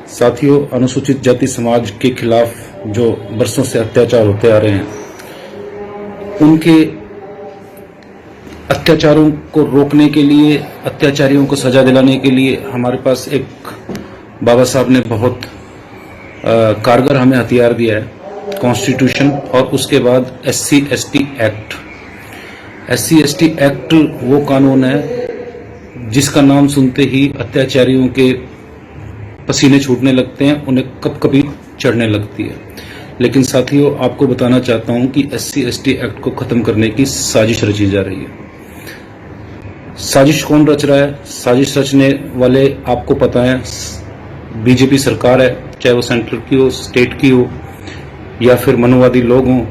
साथियों, अनुसूचित जाति समाज के खिलाफ जो बरसों से अत्याचार होते आ रहे हैं, उनके अत्याचारों को रोकने के लिए, अत्याचारियों को सजा दिलाने के लिए हमारे पास एक बाबा साहब ने बहुत कारगर हमें हथियार दिया है, कॉन्स्टिट्यूशन और उसके बाद SC/ST एक्ट। SC/ST एक्ट वो कानून है जिसका नाम सुनते ही अत्याचारियों के पसीने छूटने लगते हैं, उन्हें कभी चढ़ने लगती है। लेकिन साथियों, आपको बताना चाहता हूं कि SC/ST एक्ट को खत्म करने की साजिश रची जा रही है। साजिश कौन रच रहा है? साजिश रचने वाले आपको पता है, बीजेपी सरकार है, चाहे वो सेंट्रल की हो, स्टेट की हो या फिर मनुवादी लोग हों।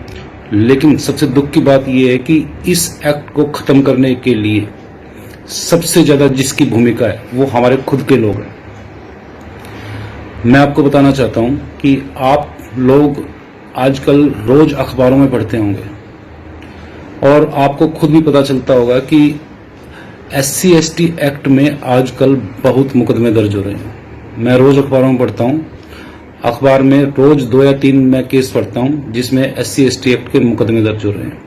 लेकिन सबसे दुख की बात यह है कि इस एक्ट को खत्म करने के लिए सबसे ज्यादा जिसकी भूमिका है वो हमारे खुद के लोग हैं। मैं आपको बताना चाहता हूं कि आप लोग आजकल रोज अखबारों में पढ़ते होंगे और आपको खुद भी पता चलता होगा कि SC/ST एक्ट में आजकल बहुत मुकदमे दर्ज हो रहे हैं। मैं रोज अखबारों में पढ़ता हूं, अखबार में रोज 2 या 3 मैं केस पढ़ता हूं जिसमें SC/ST एक्ट के मुकदमे दर्ज हो रहे हैं।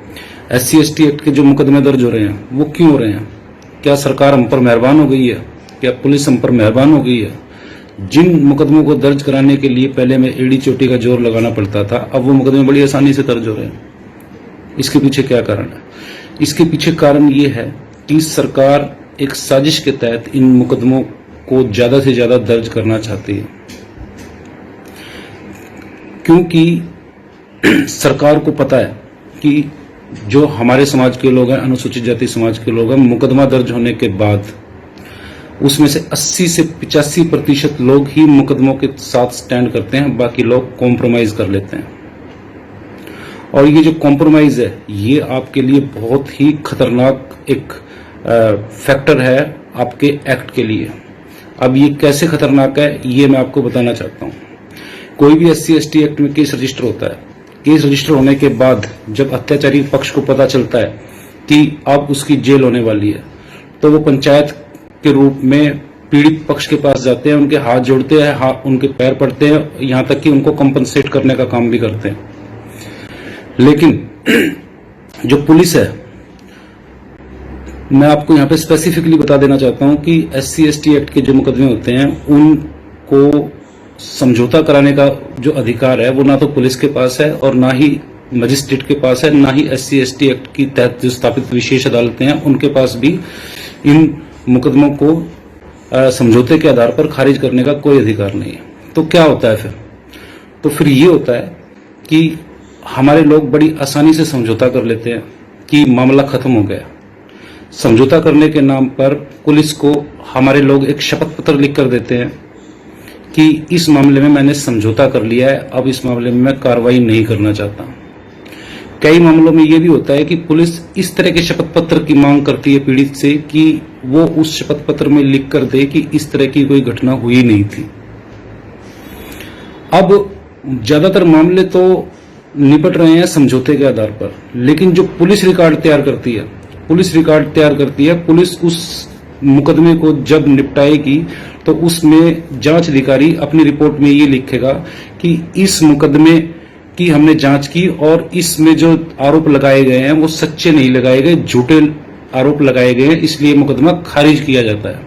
SC/ST एक्ट के जो मुकदमे दर्ज हो रहे हैं वो क्यों हो रहे हैं? क्या सरकार हम पर मेहरबान हो गई है? क्या पुलिस हम पर मेहरबान हो गई है? जिन मुकदमों को दर्ज कराने के लिए पहले में एड़ी चोटी का जोर लगाना पड़ता था, अब वो मुकदमे बड़ी आसानी से दर्ज हो रहे हैं। इसके पीछे क्या कारण है? इसके पीछे कारण ये है कि सरकार एक साजिश के तहत इन मुकदमों को ज्यादा से ज्यादा दर्ज करना चाहती है, क्योंकि सरकार को पता है कि जो हमारे समाज के लोग हैं, अनुसूचित जाति समाज के लोग हैं, मुकदमा दर्ज होने के बाद उसमें से 80 से 85% लोग ही मुकदमों के साथ स्टैंड करते हैं, बाकी लोग कॉम्प्रोमाइज कर लेते हैं। और ये जो कॉम्प्रोमाइज है, ये आपके लिए बहुत ही खतरनाक एक फैक्टर है आपके एक्ट के लिए। अब ये कैसे खतरनाक है, ये मैं आपको बताना चाहता हूं। कोई भी SC/ST एक्ट में केस रजिस्टर होता है। केस रजिस्टर होने के बाद जब अत्याचारी पक्ष को पता चलता है कि अब उसकी जेल होने वाली है, तो वो पंचायत के रूप में पीड़ित पक्ष के पास जाते हैं, उनके हाथ जोड़ते हैं, उनके पैर पड़ते हैं, यहां तक कि उनको कंपनसेट करने का काम भी करते हैं। लेकिन जो पुलिस है, मैं आपको यहां पे स्पेसिफिकली बता देना चाहता हूं कि SC/ST एक्ट के जो मुकदमे होते हैं उनको समझौता कराने का जो अधिकार है वो ना तो पुलिस के पास है और ना ही मजिस्ट्रेट के पास है, ना ही SC/ST एक्ट की तहत जो स्थापित विशेष अदालतें हैं उनके पास भी इन मुकदमों को समझौते के आधार पर खारिज करने का कोई अधिकार नहीं है। तो क्या होता है फिर? तो फिर ये होता है कि हमारे लोग बड़ी आसानी से समझौता कर लेते हैं कि मामला खत्म हो गया। समझौता करने के नाम पर पुलिस को हमारे लोग एक शपथ पत्र लिख कर देते हैं कि इस मामले में मैंने समझौता कर लिया है, अब इस मामले में मैं कार्रवाई नहीं करना चाहता। कई मामलों में यह भी होता है कि पुलिस इस तरह के शपथ पत्र की मांग करती है पीड़ित से कि वो उस शपथ पत्र में लिख कर दे कि इस तरह की कोई घटना हुई नहीं थी। अब ज्यादातर मामले तो निपट रहे हैं समझौते के आधार पर, लेकिन जो पुलिस रिकॉर्ड तैयार करती है, पुलिस उस मुकदमे को जब निपटाएगी तो उसमें जांच अधिकारी अपनी रिपोर्ट में ये लिखेगा कि इस मुकदमे की हमने जांच की और इसमें जो आरोप लगाए गए हैं वो सच्चे नहीं लगाए गए, झूठे आरोप लगाए गए हैं, इसलिए मुकदमा खारिज किया जाता है।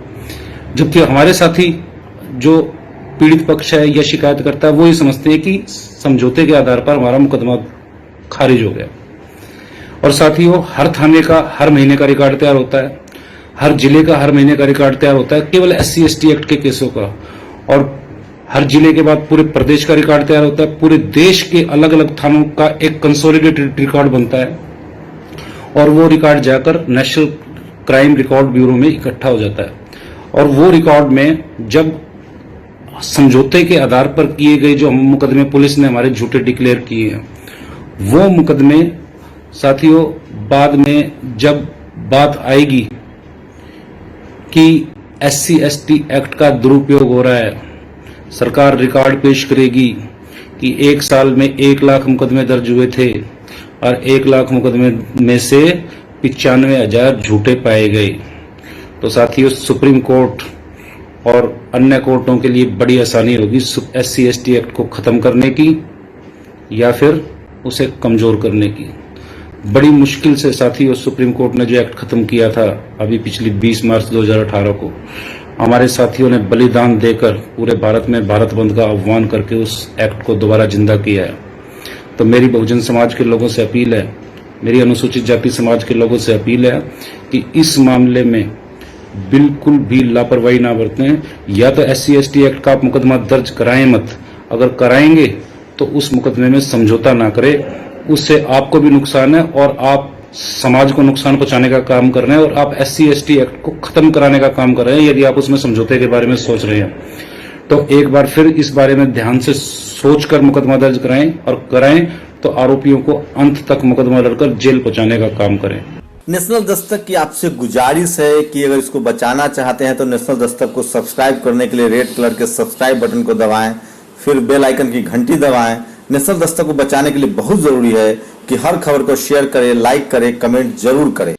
जबकि हमारे साथी जो पीड़ित पक्ष है या शिकायत करता है वो ये समझते हैं कि समझौते के आधार पर हमारा मुकदमा खारिज हो गया। और साथियों, हर थाने का हर महीने का रिकॉर्ड तैयार होता है, हर जिले का हर महीने का रिकॉर्ड तैयार होता है केवल SC/ST एक्ट के केसों का, और हर जिले के बाद पूरे प्रदेश का रिकॉर्ड तैयार होता है, पूरे देश के अलग अलग थानों का एक कंसोलिडेटेड रिकॉर्ड बनता है और वो रिकॉर्ड जाकर नेशनल क्राइम रिकॉर्ड ब्यूरो में इकट्ठा हो जाता है। और वो रिकॉर्ड में जब समझौते के आधार पर किए गए जो मुकदमे पुलिस ने हमारे झूठे डिक्लेयर किए हैं, वो मुकदमे साथियों बाद में जब बात आएगी कि SC/ST एक्ट का दुरुपयोग हो रहा है, सरकार रिकॉर्ड पेश करेगी कि 1 साल में 1 लाख मुकदमे दर्ज हुए थे और 1 लाख मुकदमे में से 95,000 झूठे पाए गए। तो साथियों, सुप्रीम कोर्ट और अन्य कोर्टों के लिए बड़ी आसानी होगी SC/ST एक्ट को ख़त्म करने की या फिर उसे कमज़ोर करने की। बड़ी मुश्किल से साथियों सुप्रीम कोर्ट ने जो एक्ट ख़त्म किया था अभी पिछली 20 मार्च 2018 को, हमारे साथियों ने बलिदान देकर पूरे भारत में भारत बंद का आह्वान करके उस एक्ट को दोबारा जिंदा किया है। तो मेरी बहुजन समाज के लोगों से अपील है, मेरी अनुसूचित जाति समाज के लोगों से अपील है कि इस मामले में बिल्कुल भी लापरवाही ना बरतें। या तो SC/ST एक्ट का आप मुकदमा दर्ज कराएं मत, अगर कराएंगे तो उस मुकदमे में समझौता ना करें, उससे आपको भी नुकसान है और आप समाज को नुकसान पहुंचाने का काम कर रहे हैं और आप SC/ST एक्ट को खत्म कराने का काम कर रहे हैं यदि आप उसमें समझौते के बारे में सोच रहे हैं। तो एक बार फिर इस बारे में ध्यान से सोचकर मुकदमा दर्ज कराएं और कराएं तो आरोपियों को अंत तक मुकदमा लड़कर जेल पहुंचाने का काम करें। नेशनल दस्तक की आपसे गुजारिश है कि अगर इसको बचाना चाहते हैं तो नेशनल दस्तक को सब्सक्राइब करने के लिए रेड कलर के सब्सक्राइब बटन को दबाएं, फिर बेल आइकन की घंटी दबाएं। नेशनल दस्तक को बचाने के लिए बहुत जरूरी है कि हर खबर को शेयर करें, लाइक करें, कमेंट जरूर करें।